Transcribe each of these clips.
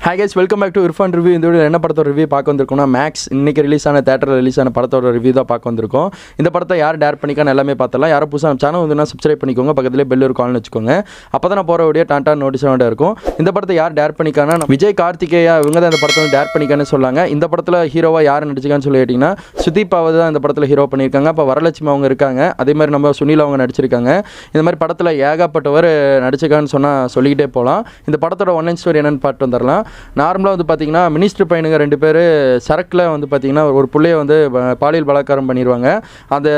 Hi guys, welcome back to Irfan review. இந்த video என்ன படத்தோட ரிவ்யூ பார்க்க வந்திருக்கோம்னா, மேக்ஸ் இன்னைக்கு ரிலீஸ் ஆன தேட்டரில் ரிலீஸ் ஆன படத்தோட ரிவ்யூ தான் பார்க்க வந்திருக்கோம். இந்த படத்தை யார் டேர் பண்ணிக்கான்னு எல்லாமே பார்த்தலாம். யாரும் புதுசாக சேனல் வந்துன்னா சப்ஸ்கிரைப் பண்ணிக்கோங்க, பக்கத்துலேயே பெல் ஒரு கால்னு வச்சுக்கோங்க. அப்போ தான் நான் போகிற வீடியோ டாட்டா நோட்டிஸோட இருக்கும். இந்த படத்தை யார் டேர் பண்ணிக்கானா, விஜய் கார்த்திகேயா இவங்க தான் இந்த படத்தை வந்து டேர் பண்ணிக்கான்னு சொல்லாங்க. இந்த படத்தில் ஹீரோவாக யார் நடிச்சிருக்கான்னு சொல்லி கேட்டிங்கன்னா, சுதீப்பாவது தான் இந்த படத்தில் ஹீரோ பண்ணியிருக்காங்க. அப்போ வரலட்சுமி அவங்க இருக்காங்க, அதே மாதிரி நம்ம சுனில் அவங்க நடிச்சிருக்காங்க. இந்த மாதிரி படத்தில் ஏகப்பட்டவர் நடிச்சிருக்கான்னு சொல்லிக்கிட்டே போகலாம். இந்த படத்தோட ஒன்லைன் ஸ்டோரி என்னென்னு பார்த்து வந்துடலாம். நார்மலாக வந்து பார்த்தீங்கன்னா, மினிஸ்டர் பையனுங்க 2 பேர் சரக்கில் வந்து பார்த்தீங்கன்னா ஒரு பிள்ளைய வந்து பாலியல் பலாத்காரம் பண்ணிடுவாங்க. அந்த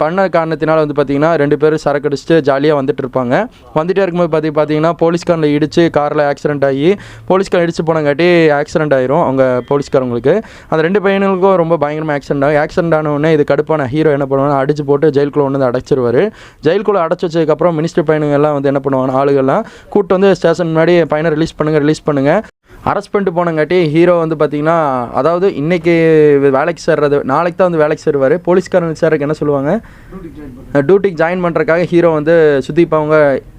பண்ண காரணத்தினால் வந்து பார்த்தீங்கன்னா 2 பேர் சரக்கு அடிச்சுட்டு ஜாலியாக வந்துட்டு இருப்பாங்க. வந்துட்டே இருக்கும்போது பார்த்தீங்கன்னா போலீஸ்காரில் இடித்து காரில் ஆக்சிடென்ட் ஆகி போலீஸ்கார் இடிச்சு போனங்காட்டி ஆக்சிடென்ட் ஆயிரும் அவங்க போலீஸ்காரங்களுக்கு. அந்த 2 பையனுக்கும் ரொம்ப பயங்கரமாக ஆக்சிடென்ட் ஆகும். ஆக்சிடென்ட் ஆன உடனே இது கடுப்பான ஹீரோ என்ன பண்ணுவாங்கன்னா, அடிச்சு போட்டு ஜெயிலுக்குள்ளே வந்து அடைச்சிருவார். ஜெயிலுக்குள்ளே அடைச்சி வச்சதுக்கப்புறம் மினிஸ்டர் பையனுங்க எல்லாம் வந்து என்ன பண்ணுவாங்க, ஆளுகள்லாம் கூப்பிட்டு வந்து ஸ்டேஷன் முன்னாடி பையனை ரிலீஸ் பண்ணுங்கள் அரெஸ்ட் பண்ணிட்டு போனங்காட்டி ஹீரோ வந்து பார்த்தீங்கன்னா, அதாவது இன்றைக்கி வேலைக்கு சேர்றது, நாளைக்கு தான் வந்து வேலைக்கு சேருவார். போலீஸ்காரன் சேர்றதுக்கு என்ன சொல்லுவாங்க, டியூட்டிக்கு ஜாயின் பண்ணுறதுக்காக ஹீரோ வந்து சுதீப் அவங்க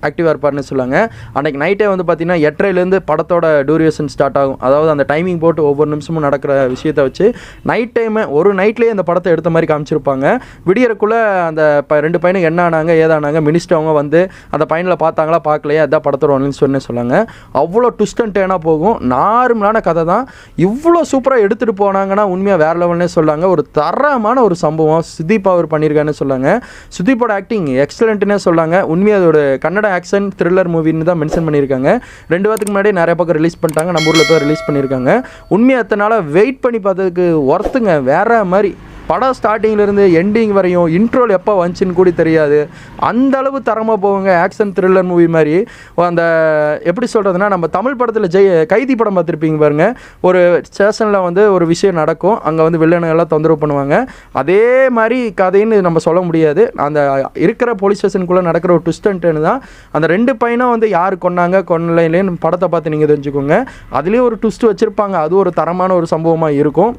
ஆக்டிவாக இருப்பார்னு சொல்லுவாங்க. அன்றைக்கி நைட்டே வந்து பார்த்தீங்கன்னா 8:30 படத்தோட டியூரேஷன் ஸ்டார்ட் ஆகும். அதாவது அந்த டைமிங் போட்டு ஒவ்வொரு நிமிஷமும் நடக்கிற விஷயத்தை வச்சு நைட் டைமு ஒரு நைட்லேயே அந்த படத்தை எடுத்த மாதிரி காமிச்சிருப்பாங்க. விடியறக்குள்ளே அந்த 2 பையனுக்கு என்ன ஆனாங்க ஏதானாங்க, மினிஸ்டர் அவங்க வந்து அந்த பையனில் பார்த்தாங்களா பார்க்கலையே, அதான் படத்தோட ஒன்லைன் சொன்னாங்க. அவ்வளோ ட்விஸ்ட் அண்ட் டர்னாக போகும். நார்மலான கதை தான். இவ்வளோ சூப்பராக எடுத்துகிட்டு போனாங்கன்னா உண்மையாக வேறு லெவல்னே சொல்லாங்க. ஒரு தரமான ஒரு சம்பவம் சுதீப் அவர் பண்ணியிருக்கான்னு சொல்லாங்க. சுதீப்போட ஆக்டிங் எக்ஸலண்ட்னே சொல்லாங்க. உண்மையாக அதோட கன்னட ஆக்ஷன் த்ரில்லர் மூவின்னு தான் மென்ஷன் பண்ணியிருக்காங்க. 2 வாரத்துக்கு முன்னாடி நிறைய பக்கம் ரிலீஸ் பண்ணிட்டாங்க, நம்ம ஊரில் போய் ரிலீஸ் பண்ணியிருக்காங்க. உண்மையாக எத்தனால வெயிட் பண்ணி பார்த்ததுக்கு ஒர்த்துங்க. வேறு மாதிரி படம் ஸ்டார்டிங்லேருந்து எண்டிங் வரையும் இன்ட்ரோல் எப்போ வந்துச்சுன்னு கூட தெரியாது. அந்த அளவு தரமாக போவாங்க. ஆக்ஷன் த்ரில்லர் மூவி மாதிரி. அந்த எப்படி சொல்கிறதுனா, நம்ம தமிழ் படத்தில் கைதி படம் பார்த்துருப்பீங்க பாருங்கள். ஒரு ஸ்டேஷனில் வந்து ஒரு விஷயம் நடக்கும், அங்கே வந்து வில்லனுங்கெல்லாம் தொந்தரவு பண்ணுவாங்க. அதே மாதிரி கதைன்னு நம்ம சொல்ல முடியாது. அந்த இருக்கிற போலீஸ் ஸ்டேஷனுக்குள்ளே நடக்கிற ஒரு ட்விஸ்ட் அண்ட் டர்ன் தான். அந்த 2 பையனும் வந்து யார் கொன்னலைன்னு படத்தை பார்த்து நீங்கள் தெரிஞ்சுக்கோங்க. அதுலேயும் ஒரு ட்விஸ்ட் வச்சுருப்பாங்க. அது ஒரு தரமான ஒரு சம்பவமாக இருக்கும்.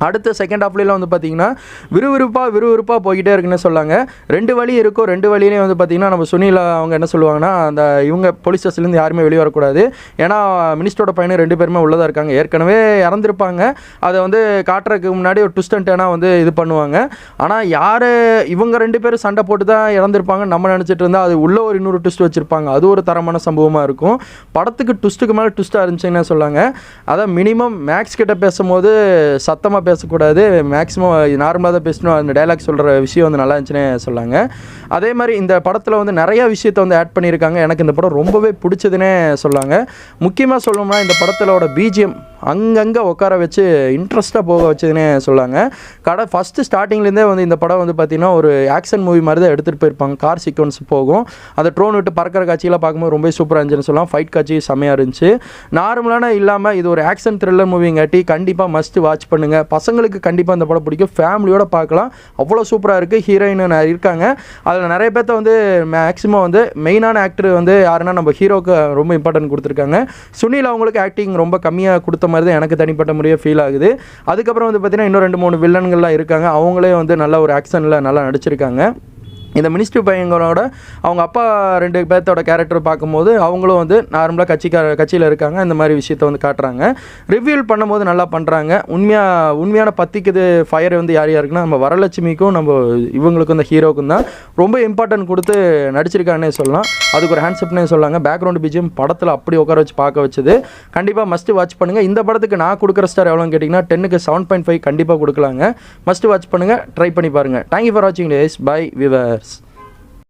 அடுத்த செகண்ட் ஹாஃப்லாம் வந்து பார்த்திங்கன்னா விறுவிறுப்பாக போய்கிட்டே இருக்குன்னு சொல்லாங்க. 2 வழி இருக்கும். 2 வழியிலையும் வந்து பார்த்திங்கன்னா நம்ம சுனில் அவங்க என்ன சொல்லுவாங்கன்னா, அந்த இவங்க போலீஸ் ஸ்டேஷன்லேருந்து யாருமே வெளியே வரக்கூடாது. ஏன்னா மினிஸ்டரோட பையனும் 2 பேருமே உள்ளதாக இருக்காங்க. ஏற்கனவே இறந்துருப்பாங்க. அதை வந்து காட்டுறதுக்கு முன்னாடி ஒரு ட்விஸ்ட் அண்ட் டர்னாக வந்து இது பண்ணுவாங்க. ஆனால் யார் இவங்க 2 பேரும் சண்டை போட்டு தான் இறந்துருப்பாங்க நம்ம நினச்சிட்டு இருந்தால் அது உள்ள ஒரு இன்னொரு ட்விஸ்ட் வச்சுருப்பாங்க. அது ஒரு தரமான சம்பவமாக இருக்கும். படத்துக்கு ட்விஸ்ட்டுக்கு மேலே ட்விஸ்ட்டாக இருந்துச்சுன்னு சொல்லாங்க. அதான் மினிமம் மேக்ஸ் கிட்ட பேசும்போது சத்தமாக பேசக்கூடாது, மேக்ஸிமம் நார்மலாக தான் பேசணும். அந்த டைலாக் சொல்கிற விஷயம் வந்து நல்லா இருந்துச்சுன்னே சொல்லாங்க. அதே மாதிரி இந்த படத்தில் வந்து நிறையா விஷயத்தை வந்து ஆட் பண்ணியிருக்காங்க. எனக்கு இந்த படம் ரொம்பவே பிடிச்சதுன்னே சொல்லாங்க. முக்கியமாக சொல்லணும்னா இந்த படத்திலோட பிஜிஎம் அங்கங்கே உட்கார வச்சு இன்ட்ரெஸ்ட்டாக போக வச்சதுன்னே சொல்லாங்க. ஃபஸ்ட்டு ஸ்டார்டிங்லேருந்தே வந்து இந்த படம் வந்து பார்த்திங்கன்னா ஒரு ஆக்ஷன் மூவி மாதிரி தான் எடுத்துகிட்டு போயிருப்பாங்க. கார் சீக்வன்ஸ் போகும், அந்த ட்ரோன் விட்டு பறக்கிற காட்சியெல்லாம் பார்க்கும்போது ரொம்ப சூப்பராக இருந்துச்சுன்னு சொல்லலாம். ஃபைட் காட்சி செம்மையாக இருந்துச்சு. நார்மலான இல்லாமல் இது ஒரு ஆக்ஷன் த்ரில்லர் மூவிங்காட்டி கண்டிப்பாக மஸ்ட் வாட்ச் பண்ணுங்கள். பசங்களுக்கு கண்டிப்பாக இந்த படம் பிடிக்கும். ஃபேமிலியோடு பார்க்கலாம். அவ்வளோ சூப்பராக இருக்குது. ஹீரோயின் இருக்காங்க. அதில் நிறைய பேர்த்த வந்து மேக்ஸிமம் வந்து மெயினான ஆக்டர் வந்து யாருன்னா நம்ம ஹீரோக்கு ரொம்ப இம்பார்ட்டன்ட் கொடுத்துருக்காங்க. சுனில் அவங்களுக்கு ஆக்டிங் ரொம்ப கம்மியாக கொடுத்த மாதிரி தான் எனக்கு தனிப்பட்ட முறையாக ஃபீல் ஆகுது. அதுக்கப்புறம் வந்து பார்த்திங்கன்னா இன்னும் 2-3 வில்லன்கள்லாம் இருக்காங்க. அவங்களே வந்து நல்ல ஒரு ஆக்ஷனில் நல்லா நடிச்சிருக்காங்க. இந்த மினிஸ்டர் பையங்களோட அவங்க அப்பா 2 பேர்த்தோட கேரக்டர் பார்க்கும்போது அவங்களும் வந்து நார்மலாக கட்சியில் இருக்காங்க. இந்த மாதிரி விஷயத்தை வந்து காட்டுறாங்க. ரிவ்யூல் பண்ணும்போது நல்லா பண்ணுறாங்க. உண்மையான பத்திக்குது ஃபயர் வந்து யார் யாருக்குன்னா நம்ம வரலட்சுமிக்கும் நம்ம இவங்களுக்கும் இந்த ஹீரோக்கும் தான் ரொம்ப இம்பார்ட்டன்ட் கொடுத்து நடிச்சிருக்காங்கன்னே சொல்லலாம். அதுக்கு ஒரு ஹேண்ட்ஸ்அப்னே சொல்லாங்க. பேக்ரவுண்ட் பிஜிஎம் படத்தில் அப்படி உட்கார வச்சு பார்க்க வச்சது. கண்டிப்பாக மஸ்ட்டு வாட்ச் பண்ணுங்கள். இந்த படத்துக்கு நான் கொடுக்குற ஸ்டார் எவ்வளோன்னு கேட்டிங்கன்னா 10க்கு 7.5 கண்டிப்பாக கொடுக்கலாங்க. மஸ்ட்டு வாட்ச் பண்ணுங்கள், ட்ரை பண்ணி பாருங்கள். தேங்க்யூ ஃபார் வாட்சிங் டேஸ். பை விவர்.